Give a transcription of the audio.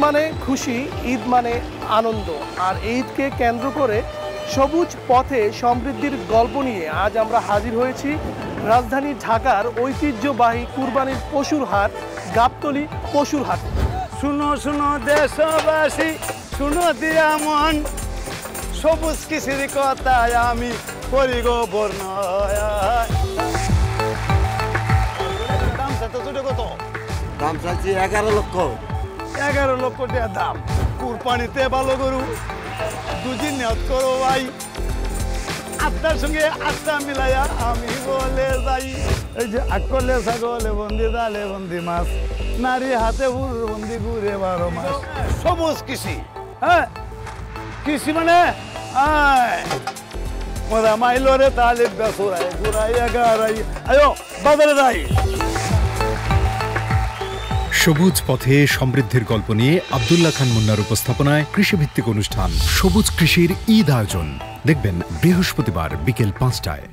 মানে খুশি, ঈদ মানে আনন্দ। আর ঈদকে কেন্দ্র করে সবুজ পথে সমৃদ্ধির গল্প নিয়ে আজ আমরা হাজির হয়েছি রাজধানী ঢাকার ঐতিহ্যবাহী কুরবানির পশুর হাট গাবতলী পশুর হাট। শুনো শুনো দেশবাসী, শুনো দিয়া মন, সবুজ কৃষির কথায় আমি করি গো বর্ণনা। দাম চাইতে ছোট কত? দাম চাইছি 11 লক্ষ। 11 লক্ষ টাকা দাম। কুরবানিতে ভালো গরু দুজি নিয়ত করো ভাই, আপনার সঙ্গে আটটা মিলাইয়া আমি বলে যাই। এই যে আকলে ছাগলে বন্দি, জালে বন্দি মাছ, নারী হাতে হুর বন্দি, ঘুরে 12 মাস। সবুজ কৃষি, হ্যাঁ কৃষি মানে মোরা মাইলো রে তালিব বেসুরাই ঘুরাইয়া গারাই আয়ো বাজারে যাই। সবুজ পথে সমৃদ্ধির গল্প নিয়ে আব্দুল্লাহ খান মুন্নার উপস্থাপনায় কৃষিভিত্তিক অনুষ্ঠান সবুজ কৃষির ঈদ আয়োজন দেখবেন বৃহস্পতিবার বিকেল 5টায়।